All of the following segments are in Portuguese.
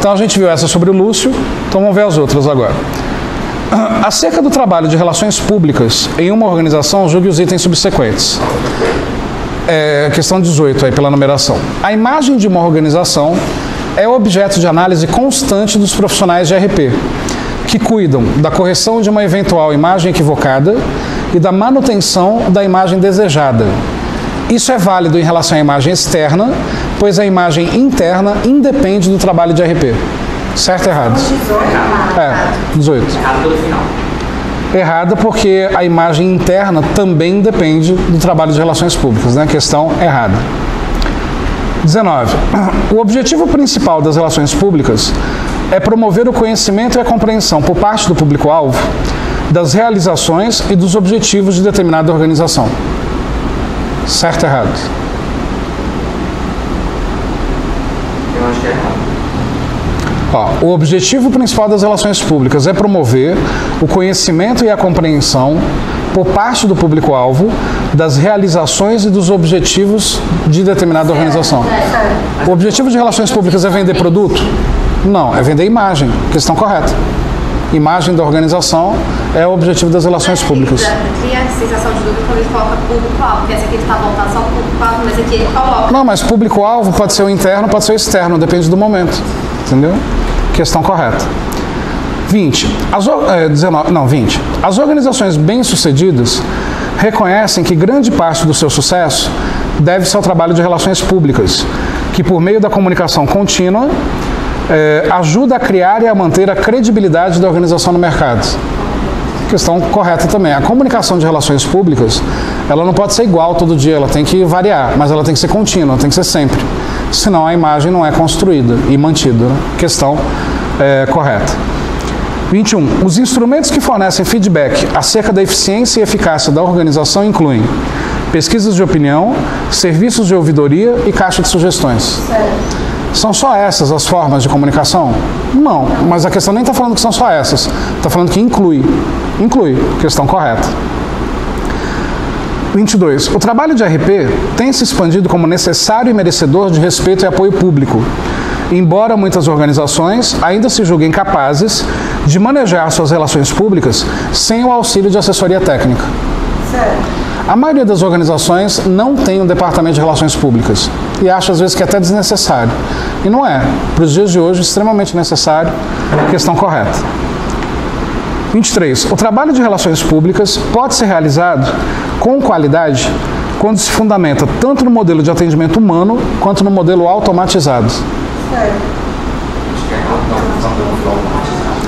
Então a gente viu essa sobre o Lúcio, então vamos ver as outras agora. Acerca do trabalho de relações públicas em uma organização, julgue os itens subsequentes. Questão 18 aí, pela numeração. A imagem de uma organização é objeto de análise constante dos profissionais de RP, que cuidam da correção de uma eventual imagem equivocada e da manutenção da imagem desejada. Isso é válido em relação à imagem externa, pois a imagem interna independe do trabalho de RP. Certo ou errado? 18. Errado pelo final. Errada porque a imagem interna também depende do trabalho de relações públicas, né? Questão errada. 19. O objetivo principal das relações públicas é promover o conhecimento e a compreensão por parte do público-alvo das realizações e dos objetivos de determinada organização. Certo ou errado? Eu acho que é errado. O objetivo principal das relações públicas é promover o conhecimento e a compreensão por parte do público-alvo das realizações e dos objetivos de determinada organização. O objetivo de relações públicas é vender produto? Não, é vender imagem. Questão correta. Imagem da organização é o objetivo das relações públicas. Cria a sensação de dúvida quando ele coloca público-alvo, porque essa aqui está voltada só para o público-alvo, mas aqui ele coloca. Não, mas público-alvo pode ser o interno, pode ser o externo, depende do momento. Entendeu? Questão correta. 20. 20. As organizações bem-sucedidas reconhecem que grande parte do seu sucesso deve-se ao trabalho de relações públicas, que por meio da comunicação contínua ajuda a criar e a manter a credibilidade da organização no mercado. Questão correta também. A comunicação de relações públicas, ela não pode ser igual todo dia, ela tem que variar, mas ela tem que ser contínua, tem que ser sempre. Senão a imagem não é construída e mantida. Né? Questão correta. 21. Os instrumentos que fornecem feedback acerca da eficiência e eficácia da organização incluem pesquisas de opinião, serviços de ouvidoria e caixa de sugestões. São só essas as formas de comunicação? Não, mas a questão nem está falando que são só essas. Está falando que inclui. Inclui. Questão correta. 22. O trabalho de RP tem se expandido como necessário e merecedor de respeito e apoio público, embora muitas organizações ainda se julguem capazes de manejar suas relações públicas sem o auxílio de assessoria técnica. A maioria das organizações não tem um departamento de relações públicas e acha às vezes que é até desnecessário. E não é. Para os dias de hoje, extremamente necessário. Questão correta. 23. O trabalho de relações públicas pode ser realizado com qualidade quando se fundamenta tanto no modelo de atendimento humano quanto no modelo automatizado.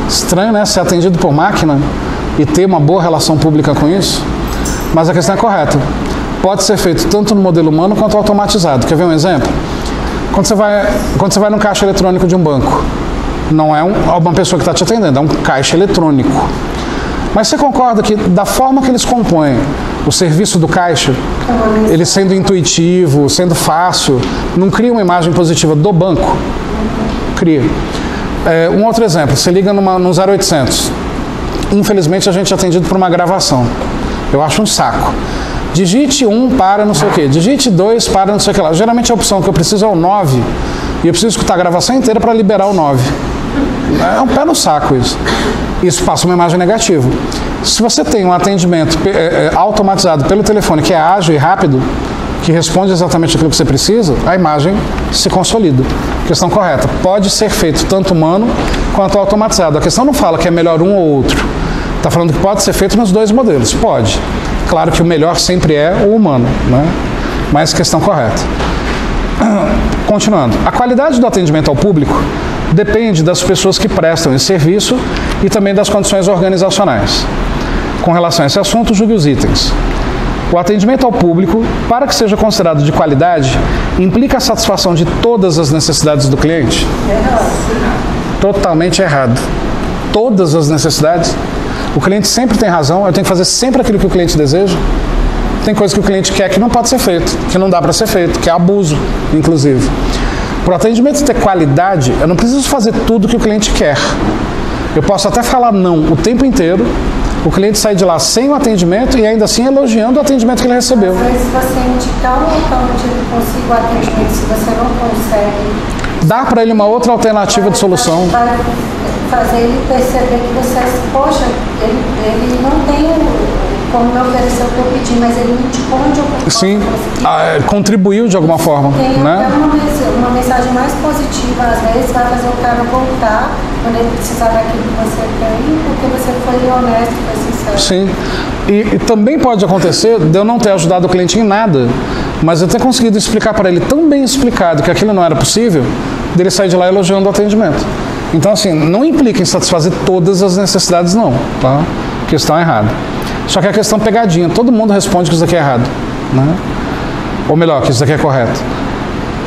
Estranho, né? Ser atendido por máquina e ter uma boa relação pública com isso. Mas a questão é correta. Pode ser feito tanto no modelo humano quanto automatizado. Quer ver um exemplo? Quando você vai num caixa eletrônico de um banco, não é uma pessoa que está te atendendo, é um caixa eletrônico. Mas você concorda que da forma que eles compõem o serviço do caixa, ele sendo intuitivo, sendo fácil, não cria uma imagem positiva do banco? Cria. Um outro exemplo, você liga no 0800. Infelizmente a gente é atendido por uma gravação. Eu acho um saco. Digite 1 para não sei o que, digite 2 para não sei o que lá. Geralmente a opção que eu preciso é o 9 e eu preciso escutar a gravação inteira para liberar o 9. É um pé no saco isso. Isso passa uma imagem negativa. Se você tem um atendimento automatizado pelo telefone que é ágil e rápido, que responde exatamente aquilo que você precisa, a imagem se consolida. Questão correta. Pode ser feito tanto humano quanto automatizado. A questão não fala que é melhor um ou outro. Está falando que pode ser feito nos dois modelos. Pode. Claro que o melhor sempre é o humano, né? Mas questão correta. Continuando. A qualidade do atendimento ao público depende das pessoas que prestam esse serviço e também das condições organizacionais. Com relação a esse assunto, julgue os itens. O atendimento ao público, para que seja considerado de qualidade, implica a satisfação de todas as necessidades do cliente? Totalmente errado. Todas as necessidades? O cliente sempre tem razão, eu tenho que fazer sempre aquilo que o cliente deseja. Tem coisa que o cliente quer que não pode ser feito, que não dá para ser feito, que é abuso, inclusive. Para o atendimento ter qualidade, eu não preciso fazer tudo que o cliente quer. Eu posso até falar não o tempo inteiro, o cliente sai de lá sem o atendimento e ainda assim elogiando o atendimento que ele recebeu. Às vezes você indicar um local onde ele consiga o atendimento, se você não consegue dar para ele uma outra alternativa de solução. Vai fazer ele perceber que você, poxa, ele não tem como me oferecer o que eu pedi, mas ele me indicou onde eu posso Sim, contribuiu de alguma forma. Tem né? até uma mensagem mais positiva, às vezes, vai fazer o cara voltar quando ele precisar daquilo que você tem, porque você foi honesto, foi sincero. Sim, e também pode acontecer de eu não ter ajudado o cliente em nada, mas eu ter conseguido explicar para ele tão bem explicado que aquilo não era possível, dele sair de lá elogiando o atendimento. Então, assim, não implica em satisfazer todas as necessidades, não, tá? Questão errada. Só que a questão pegadinha, todo mundo responde que isso aqui é errado, né? Ou melhor, que isso aqui é correto.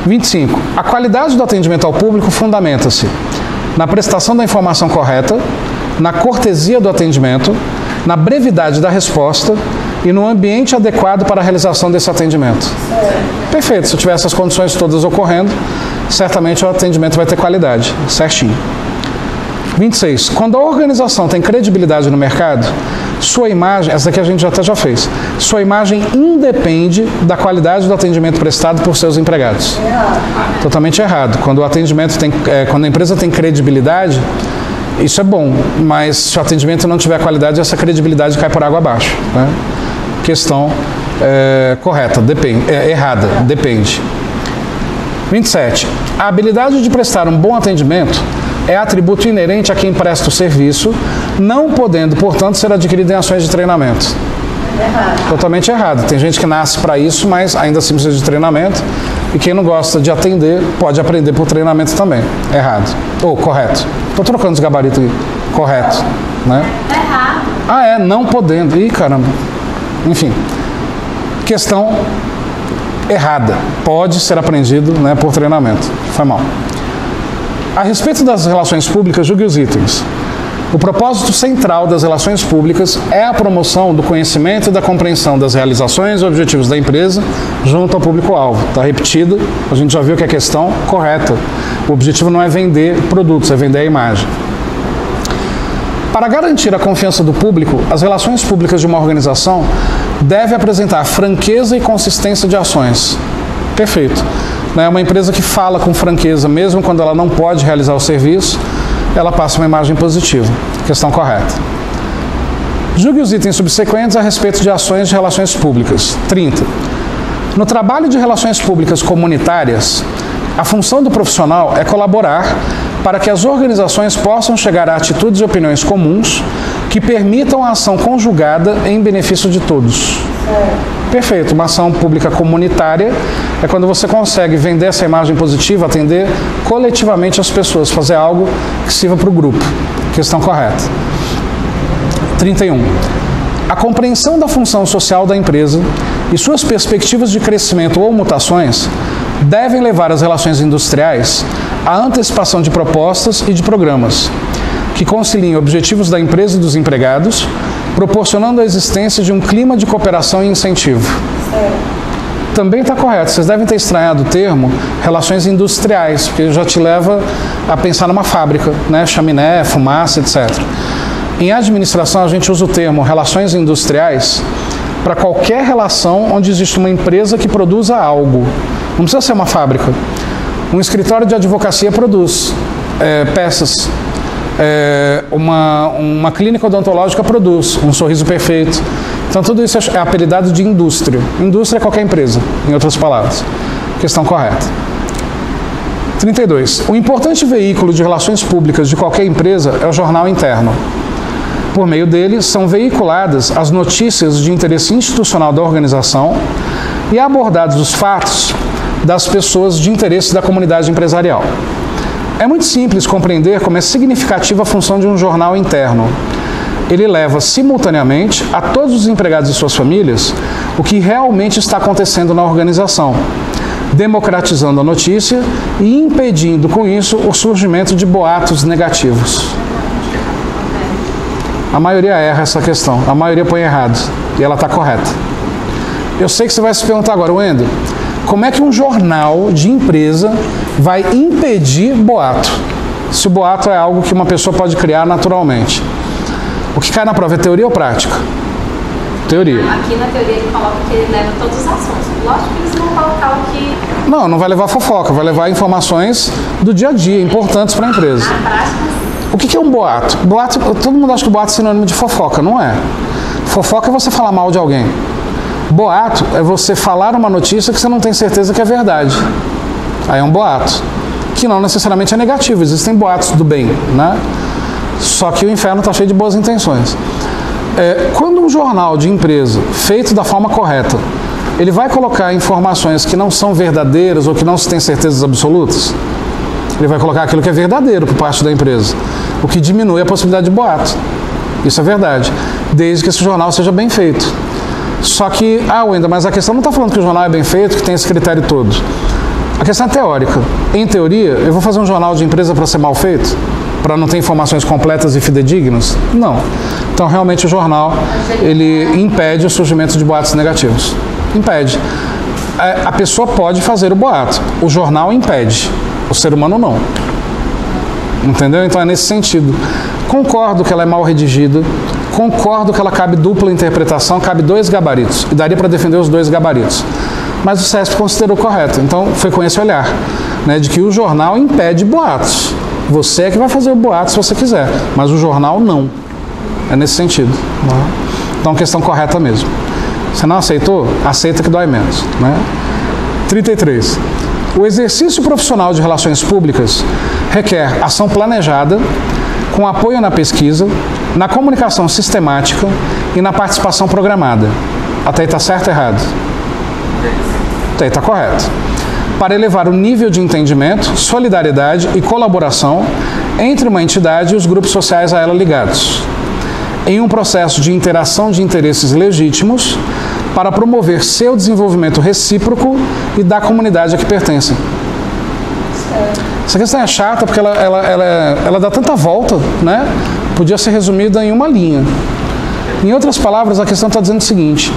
25. A qualidade do atendimento ao público fundamenta-se na prestação da informação correta, na cortesia do atendimento, na brevidade da resposta e no ambiente adequado para a realização desse atendimento. Perfeito, se eu tiver essas condições todas ocorrendo, certamente o atendimento vai ter qualidade, certinho. 26. Quando a organização tem credibilidade no mercado, sua imagem, essa daqui a gente já fez, sua imagem independe da qualidade do atendimento prestado por seus empregados. Totalmente errado. Quando o atendimento quando a empresa tem credibilidade, isso é bom, mas se o atendimento não tiver qualidade, essa credibilidade cai por água abaixo. Né? Questão correta, errada, depende. 27. A habilidade de prestar um bom atendimento é atributo inerente a quem presta o serviço, não podendo, portanto, ser adquirido em ações de treinamento. Totalmente errado. Tem gente que nasce para isso, mas ainda assim precisa de treinamento. E quem não gosta de atender, pode aprender por treinamento também. Errado. Ou correto. Estou trocando os gabaritos aqui. Correto. Né? Errado. Não podendo. Ih, caramba. Enfim. Questão errada. Pode ser aprendido, né, por treinamento. Foi mal. A respeito das relações públicas, julgue os itens. O propósito central das relações públicas é a promoção do conhecimento e da compreensão das realizações e objetivos da empresa junto ao público-alvo. Está repetido, a gente já viu que é a questão correta. O objetivo não é vender produtos, é vender a imagem. Para garantir a confiança do público, as relações públicas de uma organização devem apresentar franqueza e consistência de ações. Perfeito. É uma empresa que fala com franqueza, mesmo quando ela não pode realizar o serviço, ela passa uma imagem positiva. Questão correta. Julgue os itens subsequentes a respeito de ações de relações públicas. 30. No trabalho de relações públicas comunitárias, a função do profissional é colaborar para que as organizações possam chegar a atitudes e opiniões comuns que permitam a ação conjugada em benefício de todos. Perfeito. Uma ação pública comunitária é quando você consegue vender essa imagem positiva, atender coletivamente as pessoas, fazer algo que sirva para o grupo. Questão correta. 31. A compreensão da função social da empresa e suas perspectivas de crescimento ou mutações devem levar as relações industriais à antecipação de propostas e de programas, que conciliem objetivos da empresa e dos empregados, proporcionando a existência de um clima de cooperação e incentivo. Também está correto. Vocês devem ter estranhado o termo relações industriais, porque já te leva a pensar numa fábrica, né? Chaminé, fumaça, etc. Em administração, a gente usa o termo relações industriais para qualquer relação onde existe uma empresa que produza algo. Não precisa ser uma fábrica. Um escritório de advocacia produz peças. Uma clínica odontológica produz um sorriso perfeito. Então tudo isso é apelidado de indústria. Indústria é qualquer empresa, em outras palavras. Questão correta. 32. O importante veículo de relações públicas de qualquer empresa é o jornal interno. Por meio dele, são veiculadas as notícias de interesse institucional da organização e abordados os fatos das pessoas de interesse da comunidade empresarial. É muito simples compreender como é significativa a função de um jornal interno. Ele leva simultaneamente a todos os empregados e suas famílias o que realmente está acontecendo na organização, democratizando a notícia e impedindo com isso o surgimento de boatos negativos. A maioria erra essa questão, a maioria põe errado e ela está correta. Eu sei que você vai se perguntar agora, Wendel, como é que um jornal de empresa vai impedir boato? Se o boato é algo que uma pessoa pode criar naturalmente. O que cai na prova é teoria ou prática? Teoria. Aqui na teoria ele coloca que ele leva todos os assuntos. Lógico que eles vão colocar o que... Não vai levar fofoca, vai levar informações do dia a dia, importantes para a empresa. Na prática... O que é um boato? Boato, todo mundo acha que boato é sinônimo de fofoca, não é? Fofoca é você falar mal de alguém. Boato é você falar uma notícia que você não tem certeza que é verdade. Aí é um boato. Que não necessariamente é negativo, existem boatos do bem, né? Só que o inferno está cheio de boas intenções. Quando um jornal de empresa, feito da forma correta, ele vai colocar informações que não são verdadeiras ou que não se tem certezas absolutas, ele vai colocar aquilo que é verdadeiro por parte da empresa, o que diminui a possibilidade de boato. Isso é verdade, desde que esse jornal seja bem feito. Só que, Wendel, mas a questão não está falando que o jornal é bem feito, que tem esse critério todo. A questão é teórica. Em teoria, eu vou fazer um jornal de empresa para ser mal feito? Para não ter informações completas e fidedignas? Não. Então, realmente, o jornal, ele impede o surgimento de boatos negativos. Impede. A pessoa pode fazer o boato. O jornal impede. O ser humano não. Entendeu? Então, é nesse sentido. Concordo que ela é mal redigida. Concordo que ela cabe dupla interpretação, cabe 2 gabaritos. E daria para defender os 2 gabaritos. Mas o CESP considerou correto. Então, foi com esse olhar, né, de que o jornal impede boatos. Você é que vai fazer o boato se você quiser, mas o jornal não. É nesse sentido. Então, questão correta mesmo. Você não aceitou? Aceita que dói menos. Né? 33. O exercício profissional de relações públicas requer ação planejada, com apoio na pesquisa, na comunicação sistemática e na participação programada. Até aí está certo ou errado? Até aí está correto. Para elevar o nível de entendimento, solidariedade e colaboração entre uma entidade e os grupos sociais a ela ligados, em um processo de interação de interesses legítimos para promover seu desenvolvimento recíproco e da comunidade a que pertencem. Essa questão é chata porque ela dá tanta volta, né? Podia ser resumida em uma linha. Em outras palavras, a questão está dizendo o seguinte: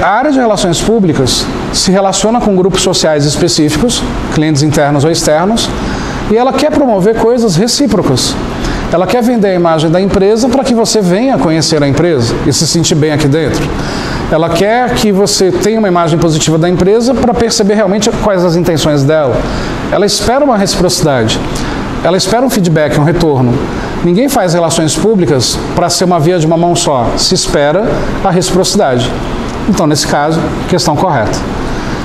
a área de relações públicas se relaciona com grupos sociais específicos, clientes internos ou externos, e ela quer promover coisas recíprocas. Ela quer vender a imagem da empresa para que você venha conhecer a empresa e se sentir bem aqui dentro. Ela quer que você tenha uma imagem positiva da empresa para perceber realmente quais as intenções dela. Ela espera uma reciprocidade. Ela espera um feedback, um retorno. Ninguém faz relações públicas para ser uma via de uma mão só. Se espera a reciprocidade. Então, nesse caso, questão correta.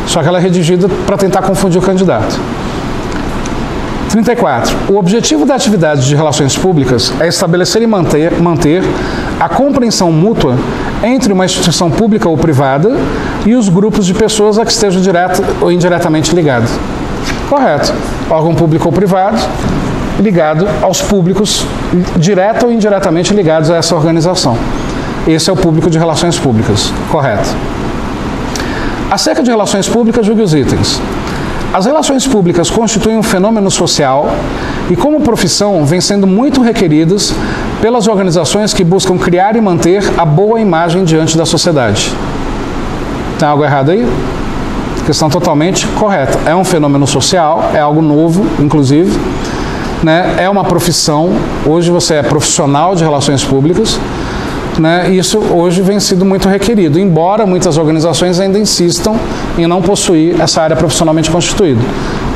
Só que ela é redigida para tentar confundir o candidato. 34. O objetivo da atividade de relações públicas é estabelecer e manter a compreensão mútua entre uma instituição pública ou privada e os grupos de pessoas a que estejam direta ou indiretamente ligados. Correto. Órgão público ou privado ligado aos públicos, direta ou indiretamente ligados a essa organização. Esse é o público de relações públicas. Correto. Acerca de relações públicas, julgue os itens. As relações públicas constituem um fenômeno social e, como profissão, vêm sendo muito requeridas pelas organizações que buscam criar e manter a boa imagem diante da sociedade. Tem algo errado aí? Questão totalmente correta. É um fenômeno social, é algo novo, inclusive, né? É uma profissão. Hoje você é profissional de relações públicas. Né, isso hoje vem sido muito requerido, embora muitas organizações ainda insistam em não possuir essa área profissionalmente constituída.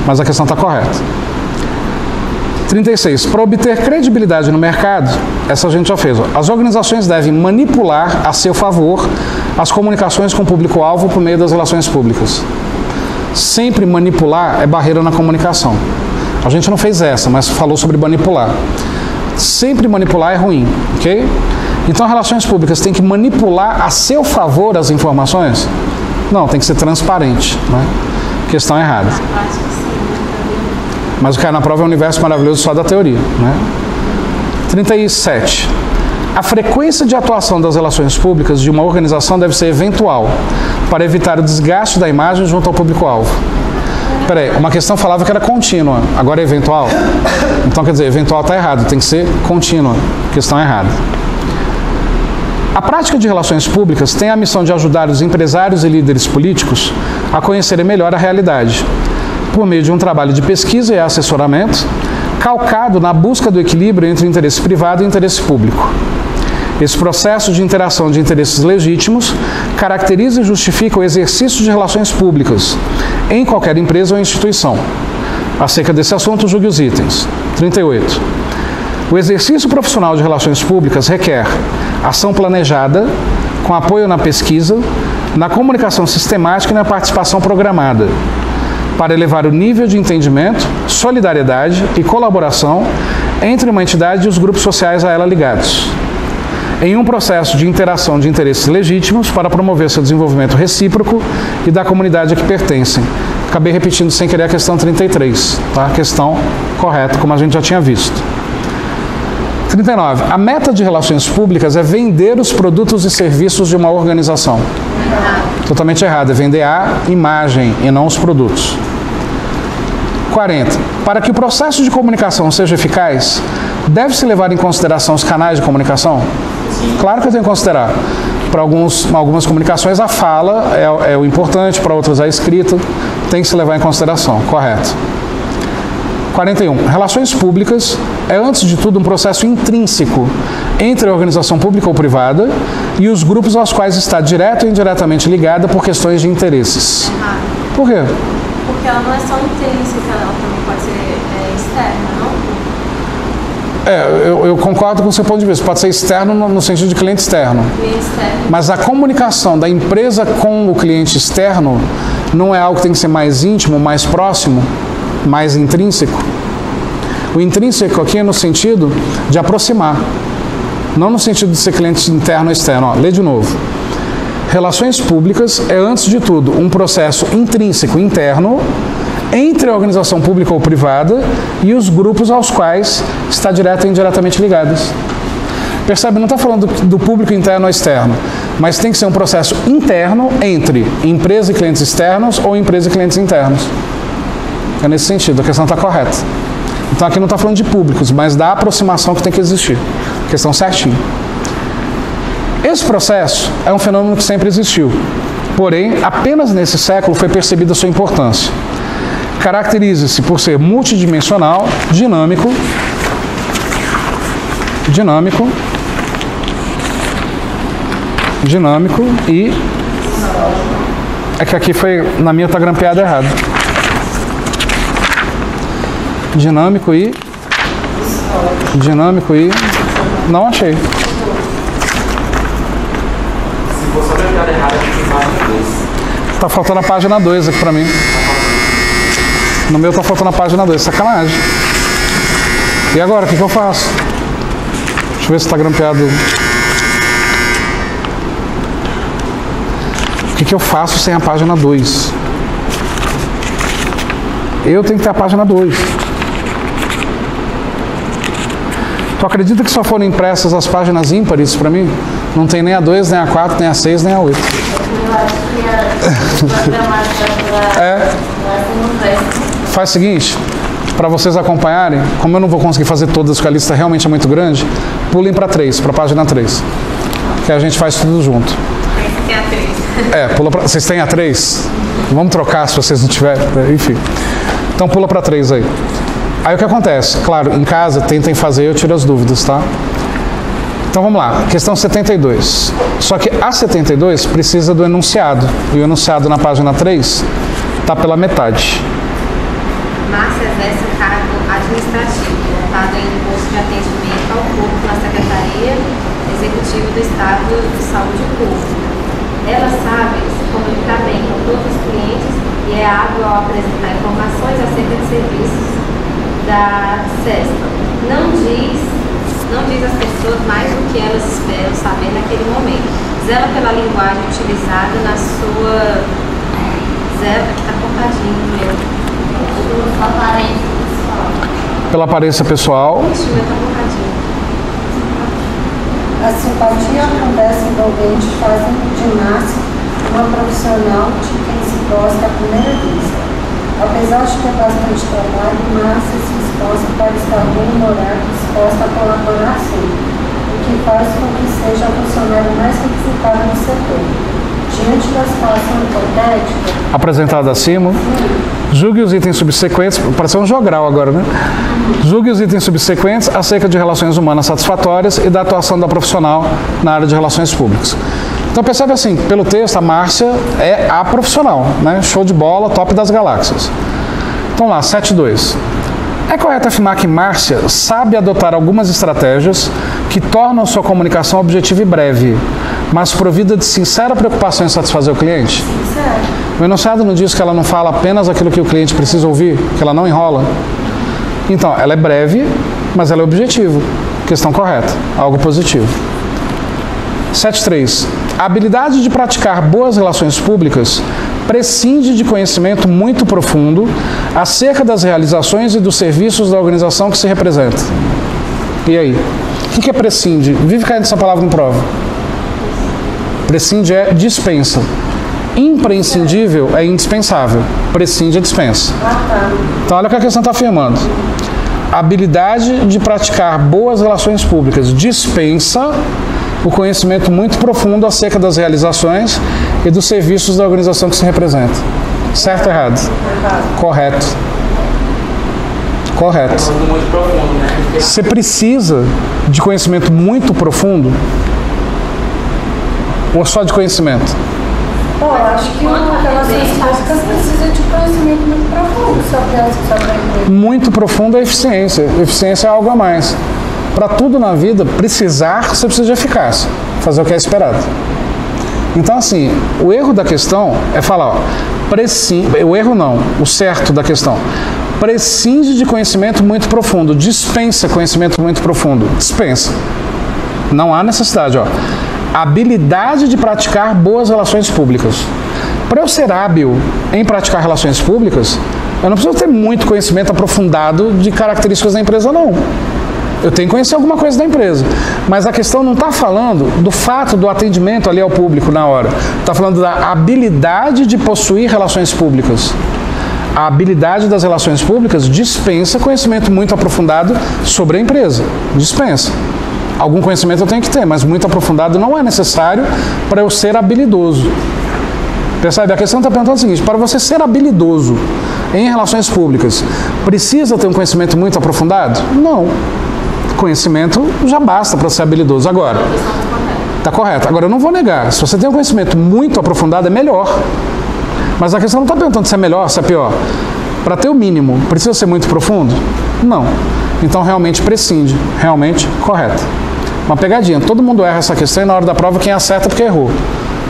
Mas a questão está correta. 36. Para obter credibilidade no mercado, essa a gente já fez. As organizações devem manipular a seu favor as comunicações com o público-alvo por meio das relações públicas. Sempre manipular é barreira na comunicação. A gente não fez essa, mas falou sobre manipular. Sempre manipular é ruim, ok? Então, relações públicas têm que manipular a seu favor as informações? Não, tem que ser transparente. Né? Questão errada. Mas o que cai na prova é um universo maravilhoso só da teoria. Né? 37. A frequência de atuação das relações públicas de uma organização deve ser eventual, para evitar o desgaste da imagem junto ao público-alvo. Peraí, uma questão falava que era contínua, agora é eventual? Então, quer dizer, eventual está errado, tem que ser contínua. Questão errada. A prática de relações públicas tem a missão de ajudar os empresários e líderes políticos a conhecerem melhor a realidade, por meio de um trabalho de pesquisa e assessoramento, calcado na busca do equilíbrio entre o interesse privado e o interesse público. Esse processo de interação de interesses legítimos caracteriza e justifica o exercício de relações públicas em qualquer empresa ou instituição. Acerca desse assunto, julgue os itens. 38. O exercício profissional de relações públicas requer ação planejada, com apoio na pesquisa, na comunicação sistemática e na participação programada, para elevar o nível de entendimento, solidariedade e colaboração entre uma entidade e os grupos sociais a ela ligados, em um processo de interação de interesses legítimos para promover seu desenvolvimento recíproco e da comunidade a que pertencem. Acabei repetindo sem querer a questão 33, tá? A questão correta, como a gente já tinha visto. 39. A meta de relações públicas é vender os produtos e serviços de uma organização. Totalmente errado, é vender a imagem e não os produtos. 40. Para que o processo de comunicação seja eficaz, deve-se levar em consideração os canais de comunicação? Sim. Claro que eu tenho que considerar. Para algumas comunicações a fala é o importante, para outras a escrita, tem que se levar em consideração. Correto. 41. Relações públicas é, antes de tudo, um processo intrínseco entre a organização pública ou privada e os grupos aos quais está direto ou indiretamente ligada por questões de interesses. Por quê? Porque ela não é só intrínseca, ela também pode ser externa, não? Eu concordo com o seu ponto de vista. Pode ser externo no sentido de cliente externo. Cliente externo. Mas a comunicação da empresa com o cliente externo não é algo que tem que ser mais íntimo, mais próximo, mais intrínseco? O intrínseco aqui é no sentido de aproximar, não no sentido de ser cliente interno ou externo. Ó, lê de novo. Relações públicas é, antes de tudo, um processo intrínseco, interno, entre a organização pública ou privada e os grupos aos quais está direta ou indiretamente ligados. Percebe? Não está falando do público interno ou externo, mas tem que ser um processo interno entre empresa e clientes externos ou empresa e clientes internos. É nesse sentido, a questão está correta. Então aqui não está falando de públicos, mas da aproximação que tem que existir. Questão certinha. Esse processo é um fenômeno que sempre existiu. Porém, apenas nesse século foi percebida a sua importância. Caracteriza-se por ser multidimensional, dinâmico e... É que aqui foi, na minha está grampeado errado. Dinâmico e... Não achei. Se for só grampeado errado, tem página 2. Tá faltando a página 2 aqui pra mim. No meu tá faltando a página 2, sacanagem. E agora, o que eu faço? Deixa eu ver se tá grampeado. O que eu faço sem a página 2? Eu tenho que ter a página 2. Tu acredita que só foram impressas as páginas ímpares para mim? Não tem nem a 2, nem a 4, nem a 6, nem a 8. Faz o seguinte, para vocês acompanharem, como eu não vou conseguir fazer todas porque a lista realmente é muito grande, pulem para 3, para a página 3. Que a gente faz tudo junto. Esse tem a 3. Pula pra... Vocês têm a 3? Vamos trocar se vocês não tiverem, enfim. Então pula para 3 aí. Aí o que acontece? Claro, em casa tentem fazer, eu tiro as dúvidas, tá? Então vamos lá, questão 72. Só que a 72 precisa do enunciado. E o enunciado na página 3 está pela metade. Márcia exerce cargo administrativo voltado em imposto de atendimento ao público na Secretaria Executiva do Estado de Saúde Pública. Ela sabe se comunicar bem com todos os clientes e é hábil ao apresentar informações acerca de serviços da CESPA. Não diz às pessoas mais do que elas esperam saber naquele momento. Zela pela linguagem utilizada na sua... Zela, que está cortadinho, meu. Pela aparência pessoal. Ixi, meu está cortadinho. A simpatia acontece envolvente fazem de Márcia uma profissional de quem se gosta à primeira vista. Apesar de ter bastante trabalho, Márcia se esforça para estar bem-humorada e disposta a colaborar sempre, o que faz com que seja a funcionária mais requisitada no setor. Diante da situação hipotética apresentada acima, julgue os itens subsequentes, parece um jogral agora, né? Julgue os itens subsequentes acerca de relações humanas satisfatórias e da atuação da profissional na área de relações públicas. Então percebe assim, pelo texto, a Márcia é a profissional, né? Show de bola, top das galáxias. Então lá, 7.2. É correto afirmar que Márcia sabe adotar algumas estratégias que tornam sua comunicação objetiva e breve, mas provida de sincera preocupação em satisfazer o cliente? sincera. O enunciado não diz que ela não fala apenas aquilo que o cliente precisa ouvir, que ela não enrola? Então, ela é breve, mas ela é objetiva. Questão correta, algo positivo. 7.3. A habilidade de praticar boas relações públicas prescinde de conhecimento muito profundo acerca das realizações e dos serviços da organização que se representa. E aí? O que é prescinde? Vive caindo essa palavra em prova. Prescinde é dispensa. Imprescindível é indispensável. Prescinde é dispensa. Então olha o que a questão está afirmando. A habilidade de praticar boas relações públicas dispensa o conhecimento muito profundo acerca das realizações e dos serviços da organização que se representa. Certo ou errado? Correto. Correto. Muito profundo, né? Você precisa de conhecimento muito profundo ou só de conhecimento? Bom, eu acho que uma relações públicas precisa de conhecimento muito profundo só para emprego. Muito profundo é eficiência. Eficiência é algo a mais. Para tudo na vida, precisar, você precisa de eficácia. Fazer o que é esperado. Então, assim, o erro da questão é falar, ó, o erro não, o certo da questão. Prescinde de conhecimento muito profundo. Dispensa conhecimento muito profundo. Dispensa. Não há necessidade, ó. Habilidade de praticar boas relações públicas. Para eu ser hábil em praticar relações públicas, eu não preciso ter muito conhecimento aprofundado de características da empresa, não. Eu tenho que conhecer alguma coisa da empresa. Mas a questão não está falando do fato do atendimento ali ao público na hora. Está falando da habilidade de possuir relações públicas. A habilidade das relações públicas dispensa conhecimento muito aprofundado sobre a empresa. Dispensa. Algum conhecimento eu tenho que ter, mas muito aprofundado não é necessário para eu ser habilidoso. Percebe? A questão está perguntando o seguinte, para você ser habilidoso em relações públicas, precisa ter um conhecimento muito aprofundado? Não. Conhecimento já basta para ser habilidoso. Agora, está correto. Agora, eu não vou negar, se você tem um conhecimento muito aprofundado, é melhor. Mas a questão não está perguntando se é melhor, se é pior. Para ter o mínimo, precisa ser muito profundo? Não. Então, realmente prescinde. Realmente correto. Uma pegadinha. Todo mundo erra essa questão e na hora da prova quem acerta porque errou.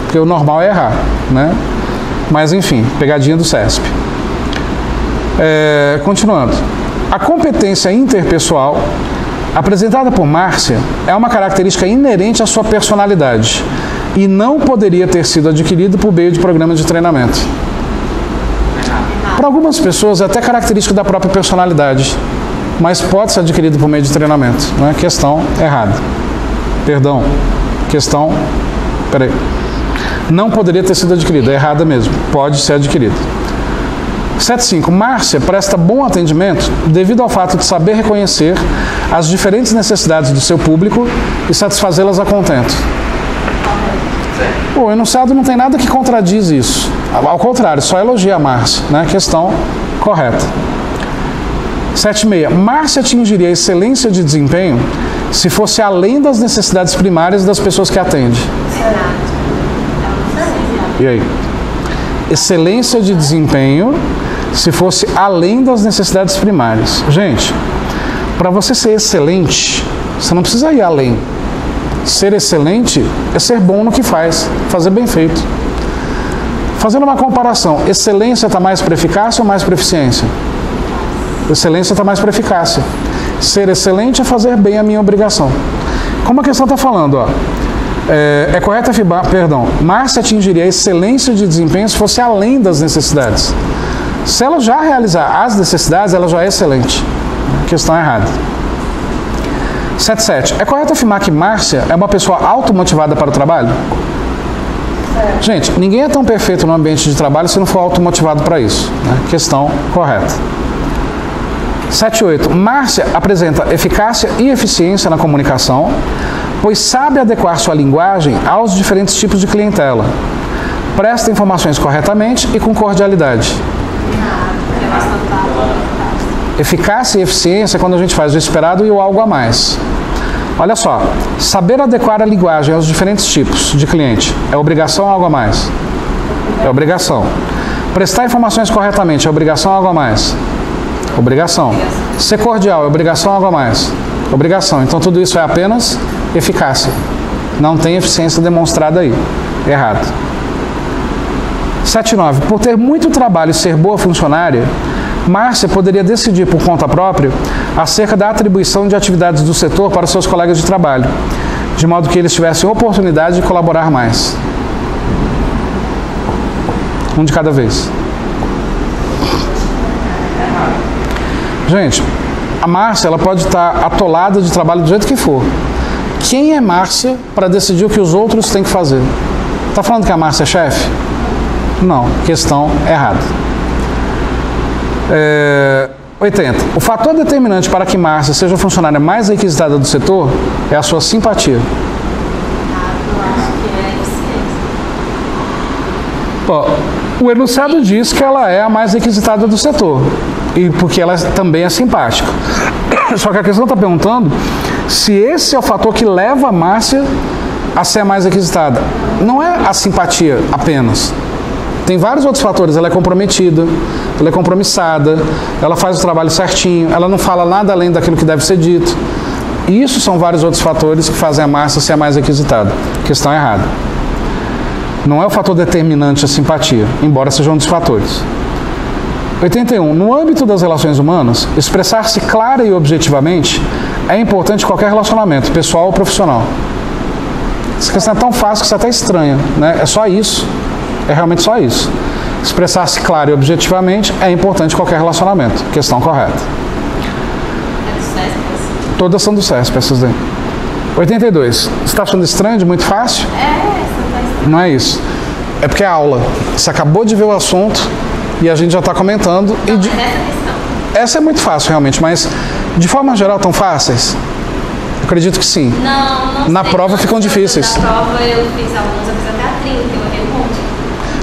Porque o normal é errar, né? Mas, enfim, pegadinha do CESP. Continuando. A competência interpessoal apresentada por Márcia é uma característica inerente à sua personalidade e não poderia ter sido adquirido por meio de programas de treinamento. Para algumas pessoas é até característica da própria personalidade, mas pode ser adquirido por meio de treinamento. Não é questão errada. Perdão. Questão... Peraí. Não poderia ter sido adquirido. É errada mesmo. Pode ser adquirido. 7.5. Márcia presta bom atendimento devido ao fato de saber reconhecer as diferentes necessidades do seu público e satisfazê-las a contento. O enunciado não tem nada que contradiz isso. Ao contrário, só elogia a Márcia, né? Questão correta. 7.6. Márcia atingiria a excelência de desempenho se fosse além das necessidades primárias das pessoas que atende. E aí? Excelência de desempenho se fosse além das necessidades primárias. Gente, para você ser excelente, você não precisa ir além. Ser excelente é ser bom no que faz, fazer bem feito. Fazendo uma comparação, excelência está mais para eficácia ou mais para eficiência? Excelência está mais para eficácia. Ser excelente é fazer bem a minha obrigação. Como a questão está falando, ó, é correto afirmar, Márcia atingiria a excelência de desempenho se fosse além das necessidades. Se ela já realizar as necessidades, ela já é excelente. Questão errada. 7.7. É correto afirmar que Márcia é uma pessoa automotivada para o trabalho? Gente, ninguém é tão perfeito no ambiente de trabalho se não for automotivado para isso, né? Questão correta. 7.8. Márcia apresenta eficácia e eficiência na comunicação, pois sabe adequar sua linguagem aos diferentes tipos de clientela. Presta informações corretamente e com cordialidade. Eficácia e eficiência é quando a gente faz o esperado e o algo a mais. Olha só, saber adequar a linguagem aos diferentes tipos de cliente é obrigação ou algo a mais? É obrigação. Prestar informações corretamente é obrigação ou algo a mais? Obrigação. Ser cordial é obrigação ou algo a mais? Obrigação. Então tudo isso é apenas eficácia. Não tem eficiência demonstrada aí. Errado. 7.9. Por ter muito trabalho e ser boa funcionária, Márcia poderia decidir por conta própria acerca da atribuição de atividades do setor para os seus colegas de trabalho, de modo que eles tivessem oportunidade de colaborar mais. Um de cada vez. Gente, a Márcia ela pode estar atolada de trabalho do jeito que for. Quem é Márcia para decidir o que os outros têm que fazer? Está falando que a Márcia é chefe? Não, questão errada. 80. O fator determinante para que Márcia seja a funcionária mais requisitada do setor é a sua simpatia. Eu acho que é eficiência. O enunciado diz que ela é a mais requisitada do setor, e porque ela também é simpática. Só que a questão está perguntando se esse é o fator que leva a Márcia a ser a mais requisitada. Não é a simpatia apenas. Tem vários outros fatores. Ela é comprometida, ela é compromissada, ela faz o trabalho certinho, ela não fala nada além daquilo que deve ser dito. Isso são vários outros fatores que fazem a Márcia ser a mais requisitada. Questão errada. Não é o fator determinante a simpatia, embora seja um dos fatores. 81. No âmbito das relações humanas, expressar-se clara e objetivamente é importante em qualquer relacionamento, pessoal ou profissional. Essa questão é tão fácil que você até estranha, né? É só isso. É realmente só isso. Expressar-se claro e objetivamente é importante em qualquer relacionamento. Questão correta. É do SESP? Todas são do SESP, essas daí. 82. Você está achando estranho de muito fácil? Essa tá estranha. Não é isso. É porque é aula. Você acabou de ver o assunto e a gente já está comentando. Não, mas essa questão. Essa é muito fácil, realmente, mas de forma geral tão fáceis? Eu acredito que sim. Não Na sei. prova ficam difíceis. Na prova eu fiz alguns, eu fiz até a 30, eu errei um monte.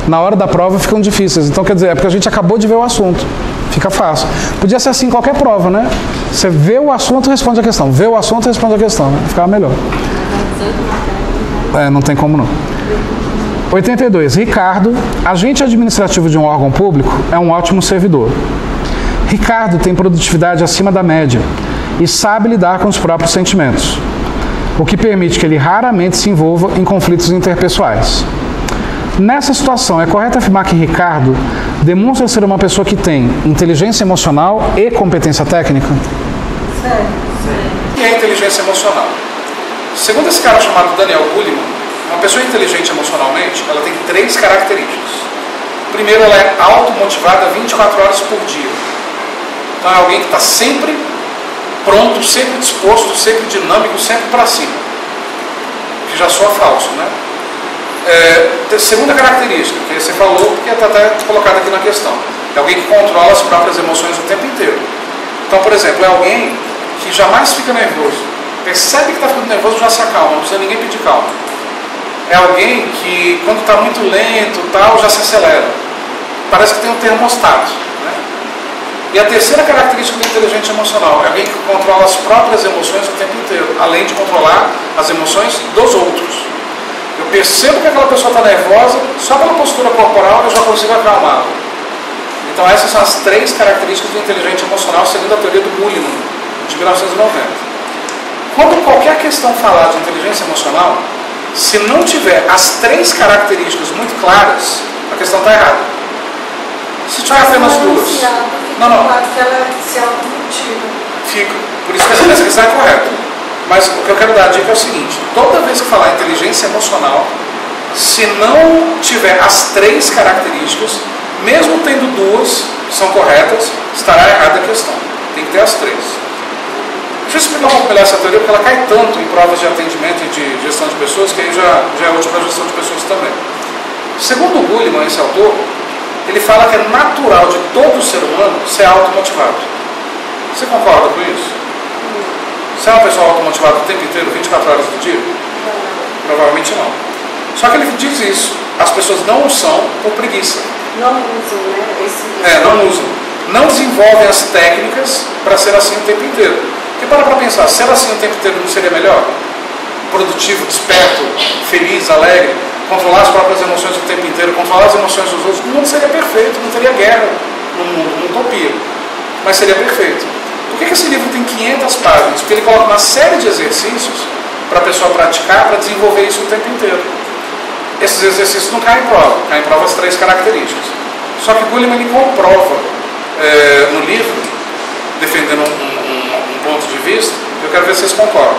Na hora da prova ficam difíceis. Então, quer dizer, é porque a gente acabou de ver o assunto. Fica fácil. Podia ser assim em qualquer prova, né? Você vê o assunto e responde a questão. Vê o assunto e responde a questão. Né? Ficava melhor. Não tem como não. 82. Ricardo, agente administrativo de um órgão público, é um ótimo servidor. Ricardo tem produtividade acima da média e sabe lidar com os próprios sentimentos, o que permite que ele raramente se envolva em conflitos interpessoais. Nessa situação, é correto afirmar que Ricardo demonstra ser uma pessoa que tem inteligência emocional e competência técnica? Certo. E a inteligência emocional? Segundo esse cara chamado Daniel Goleman, uma pessoa inteligente emocionalmente, ela tem 3 características. Primeiro, ela é automotivada 24 horas por dia. Então é alguém que está sempre pronto, sempre disposto, sempre dinâmico, sempre para cima. Que já soa falso, né? Segunda característica, que você falou, porque está até colocado aqui na questão. É alguém que controla as próprias emoções o tempo inteiro. Então, por exemplo, é alguém que jamais fica nervoso. Percebe que está ficando nervoso, já se acalma, não precisa ninguém pedir calma. É alguém que, quando está muito lento, tal, já se acelera. Parece que tem um termostato. Né? E a terceira característica do inteligente emocional é alguém que controla as próprias emoções o tempo inteiro, além de controlar as emoções dos outros. Eu percebo que aquela pessoa está nervosa, só pela postura corporal eu já consigo acalmá-la. Então essas são as 3 características do inteligente emocional, segundo a teoria do Goleman, de 1990. Quando qualquer questão falar de inteligência emocional, se não tiver as 3 características muito claras, a questão está errada. Se tiver apenas 2... Não. Que ela se automotiva. Fica. Por isso que essa pesquisa é correta. Mas o que eu quero dar a dica é o seguinte: toda vez que falar inteligência emocional, se não tiver as 3 características, mesmo tendo 2 que são corretas, estará errada a questão. Tem que ter as 3. Deixa eu explicar um pouco melhor essa teoria, porque ela cai tanto em provas de atendimento e de gestão de pessoas, que aí já é útil para a gestão de pessoas também. Segundo o Goleman, esse autor, ele fala que é natural de todo ser humano ser automotivado. Você concorda com isso? Você é uma pessoa automotivada o tempo inteiro, 24 horas do dia? Provavelmente não. Só que ele diz isso. As pessoas não o são por preguiça. Não usam, né? Não usam. Não desenvolvem as técnicas para ser assim o tempo inteiro. Porque para pensar, ser assim o tempo inteiro não seria melhor? Produtivo, desperto, feliz, alegre, controlar as próprias emoções o tempo inteiro, controlar as emoções dos outros, o mundo seria perfeito, não teria guerra no mundo, uma utopia. Mas seria perfeito. Por que esse livro tem 500 páginas? Porque ele coloca uma série de exercícios para a pessoa praticar, para desenvolver isso o tempo inteiro. Esses exercícios não caem em prova, caem em prova as 3 características. Só que Goleman ele comprova no livro, defendendo um ponto de vista, eu quero ver se vocês concordam.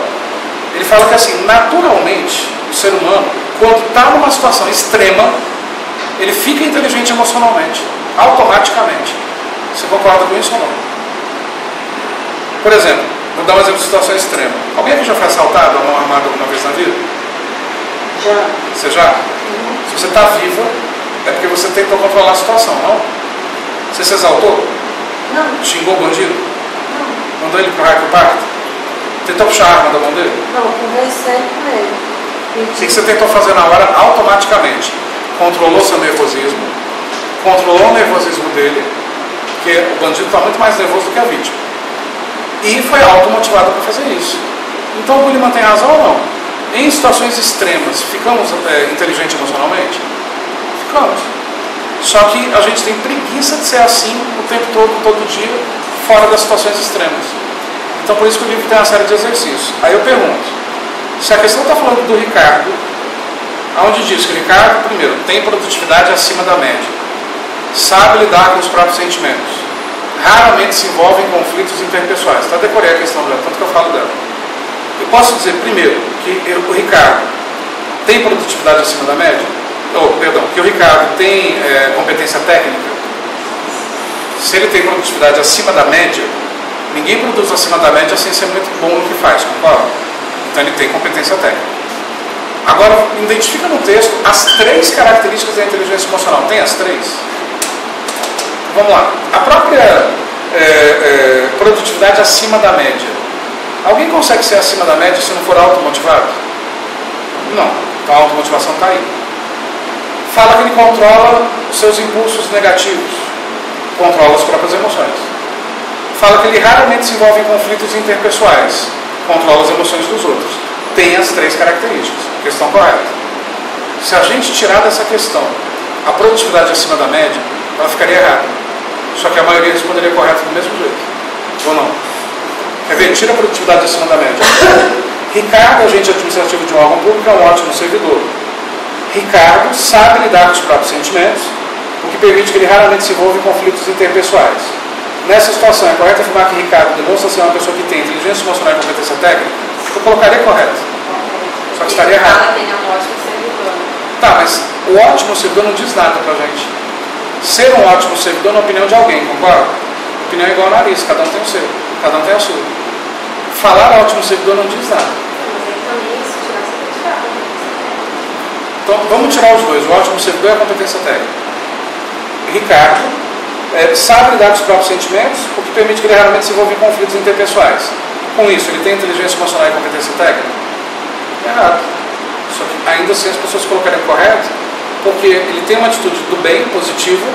Ele fala que assim, naturalmente, o ser humano, quando está numa situação extrema, ele fica inteligente emocionalmente, automaticamente. Você concorda com isso ou não? Por exemplo, vou dar um exemplo de situação extrema. Alguém aqui já foi assaltado a mão armada alguma vez na vida? Já. Você já? Se você está viva, é porque você tentou controlar a situação, não? Você se exaltou? Não. Xingou o bandido? Não. Mandou ele pro raio pro parto? Tentou puxar a arma da mão dele? Não, conversei com ele. O que você tentou fazer na hora automaticamente? Controlou seu nervosismo, controlou o nervosismo dele, porque o bandido está muito mais nervoso do que a vítima. E foi automotivado para fazer isso. Então o Goleman tem razão ou não? Em situações extremas, ficamos inteligentes emocionalmente? Ficamos. Só que a gente tem preguiça de ser assim o tempo todo dia, fora das situações extremas. Então por isso que o livro tem uma série de exercícios. Aí eu pergunto, se a questão está falando do Ricardo, aonde diz que o Ricardo, primeiro, tem produtividade acima da média, sabe lidar com os próprios sentimentos, raramente se envolve em conflitos interpessoais. Tá, decorei a questão dela, tanto que eu falo dela. Eu posso dizer, primeiro, que o Ricardo tem produtividade acima da média? Que o Ricardo tem competência técnica? Se ele tem produtividade acima da média, ninguém produz acima da média sem ser muito bom no que faz, concorda? Então ele tem competência técnica. Agora, identifica no texto as 3 características da inteligência emocional. Tem as 3? Vamos lá. A própria produtividade acima da média. Alguém consegue ser acima da média se não for automotivado? Não. Então a automotivação está aí. Fala que ele controla os seus impulsos negativos. Controla as próprias emoções. Fala que ele raramente se envolve em conflitos interpessoais. Controla as emoções dos outros. Tem as 3 características. Questão correta. Se a gente tirar dessa questão a produtividade acima da média, ela ficaria errada. Só que a maioria responderia correto do mesmo jeito. Ou não? Quer ver? Tira a produtividade acima da média. Ricardo, agente administrativo de um órgão público, é um ótimo servidor. Ricardo sabe lidar com os próprios sentimentos, o que permite que ele raramente se envolva em conflitos interpessoais. Nessa situação, é correto afirmar que Ricardo demonstra ser uma pessoa que tem inteligência emocional e competência técnica? Eu colocaria correto. Só que estaria errado. Ele é um ótimo servidor. Tá, mas o ótimo servidor não diz nada pra gente. Ser um ótimo servidor na opinião de alguém, concorda? Opinião é igual ao nariz, cada um tem o seu, cada um tem a sua. Falar ótimo servidor não diz nada. Então vamos tirar os dois, o ótimo servidor e a competência técnica. Ricardo sabe lidar com os próprios sentimentos, o que permite que ele raramente se envolva em conflitos interpessoais. Com isso, ele tem inteligência emocional e competência técnica? Errado. Só que ainda assim as pessoas colocariam correto, porque ele tem uma atitude do bem, positiva,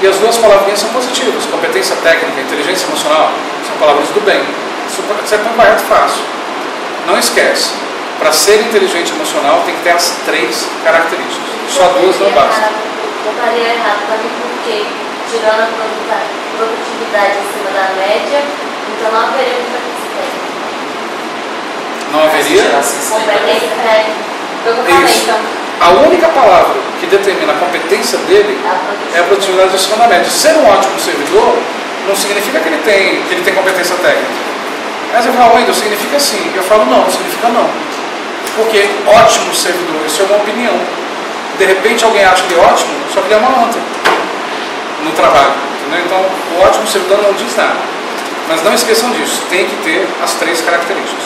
e as duas palavrinhas são positivas. Competência técnica, inteligência emocional, são palavras do bem. Isso é tão correto fácil. Não esquece, para ser inteligente emocional tem que ter as 3 características. Só 2 não basta. Eu estaria errado também porque, tirando a produtividade acima da média, então não haveria competência técnica. Não haveria? Competência técnica. Eu falei, Isso. então. A única palavra que determina a competência dele é a produtividade acima da média. Ser um ótimo servidor não significa que ele tem competência técnica. Mas eu falo, ainda significa sim. Eu falo, não significa não. Porque ótimo servidor, isso é uma opinião. De repente alguém acha que é ótimo, só que ele é uma anta no trabalho. Entendeu? Então, o ótimo servidor não diz nada. Mas não esqueçam disso, tem que ter as 3 características.